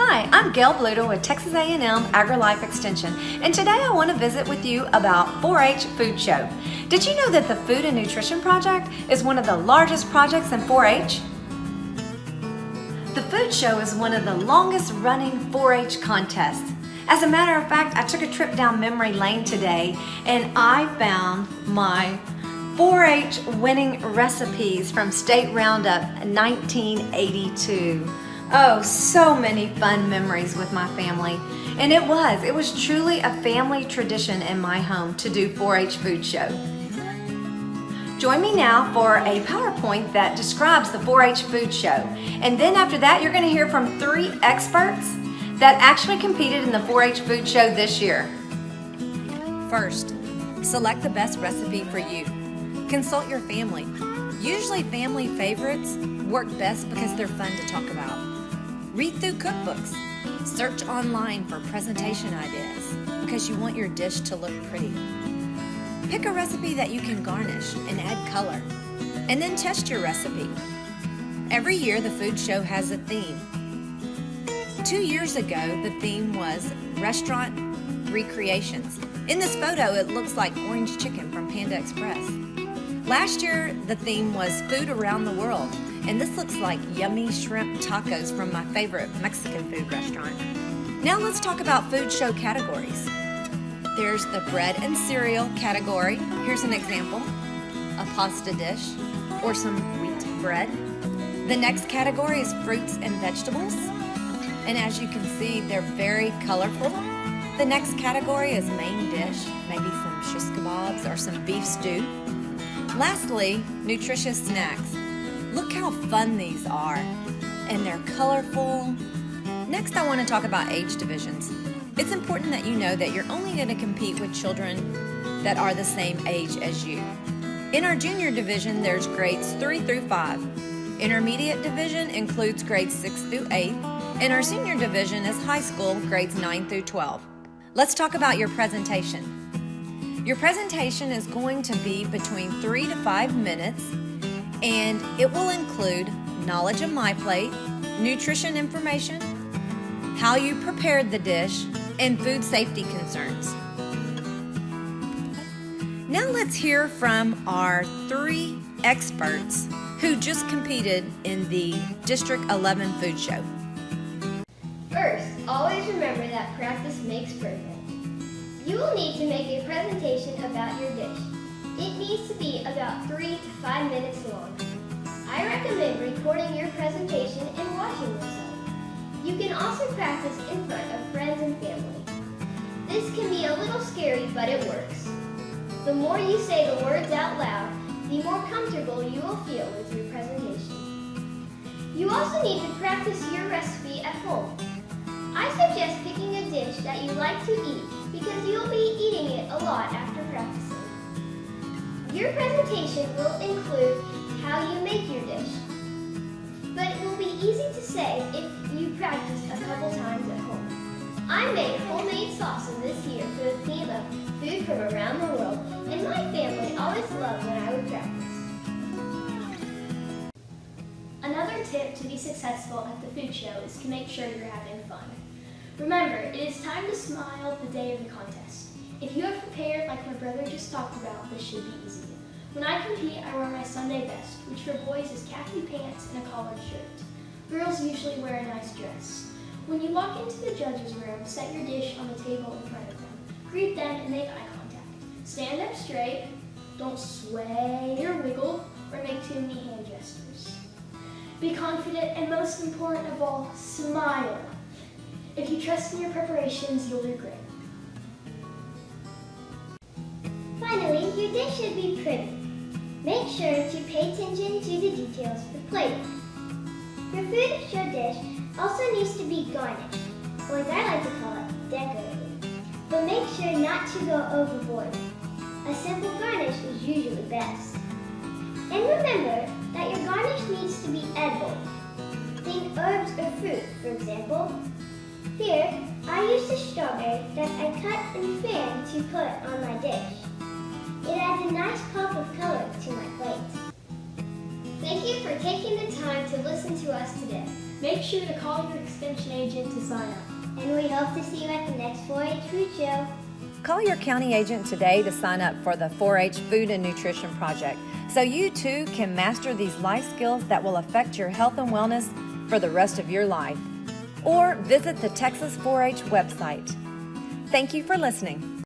Hi, I'm Gail Bluto with Texas A&M AgriLife Extension, and today I want to visit with you about 4-H Food Show. Did you know that the Food and Nutrition Project is one of the largest projects in 4-H? The Food Show is one of the longest running 4-H contests. As a matter of fact, I took a trip down memory lane today and I found my 4-H winning recipes from State Roundup 1982. Oh, so many fun memories with my family. And it was truly a family tradition in my home to do 4-H Food Show. Join me now for a PowerPoint that describes the 4-H Food Show. And then after that, you're going to hear from 3 experts that actually competed in the 4-H Food Show this year. First, select the best recipe for you. Consult your family. Usually family favorites work best because they're fun to talk about. Read through cookbooks. Search online for presentation ideas because you want your dish to look pretty. Pick a recipe that you can garnish and add color, and then test your recipe. Every year the food show has a theme. 2 years ago the theme was Restaurant Recreations. In this photo it looks like orange chicken from Panda Express. Last year the theme was Food Around the World, and this looks like yummy shrimp tacos from my favorite Mexican food restaurant. Now let's talk about food show categories. There's the bread and cereal category. Here's an example, a pasta dish or some wheat bread. The next category is fruits and vegetables. And as you can see, they're very colorful. The next category is main dish, maybe some shish kebabs or some beef stew. Lastly, nutritious snacks. Look how fun these are, and they're colorful. Next, I want to talk about age divisions. It's important that you know that you're only going to compete with children that are the same age as you. In our junior division, there's grades 3 through 5. Intermediate division includes grades 6 through 8, and our senior division is high school, grades 9 through 12. Let's talk about your presentation. Your presentation is going to be between 3 to 5 minutes, and it will include knowledge of my plate, nutrition information, how you prepared the dish, and food safety concerns. Now let's hear from our 3 experts who just competed in the District 11 Food Show. First, always remember that practice makes perfect. You will need to make a presentation about your dish. It needs to be about 3 to 5 minutes long. I recommend recording your presentation and watching yourself. You can also practice in front of friends and family. This can be a little scary, but it works. The more you say the words out loud, the more comfortable you will feel with your presentation. You also need to practice your recipe at home. I suggest picking a dish that you like to eat because you'll be eating it a lot after practicing. Your presentation will include how you make your dish, but it will be easy to say if you practice a couple times at home. I made homemade salsa this year for the theme of food from around the world, and my family always loved when I would practice. Another tip to be successful at the food show is to make sure you're having fun. Remember, it is time to smile the day of the contest. If you have prepared like my brother just talked about, this should be easy. When I compete, I wear my Sunday best, which for boys is khaki pants and a collared shirt. Girls usually wear a nice dress. When you walk into the judges' room, set your dish on the table in front of them. Greet them and make eye contact. Stand up straight, don't sway or wiggle or make too many hand gestures. Be confident and most important of all, smile. If you trust in your preparations, you'll do great. Finally, your dish should be pretty. Make sure to pay attention to the details with plating. Your food show dish also needs to be garnished, or as I like to call it, decorated. But make sure not to go overboard. A simple garnish is usually best. And remember that your garnish needs to be edible. Think herbs or fruit, for example. Here, I used a strawberry that I cut and fanned to put on my dish. It adds a nice pop of color to my plate. Thank you for taking the time to listen to us today. Make sure to call your extension agent to sign up. And we hope to see you at the next 4-H Food Show. Call your county agent today to sign up for the 4-H Food and Nutrition Project so you too can master these life skills that will affect your health and wellness for the rest of your life. Or visit the Texas 4-H website. Thank you for listening.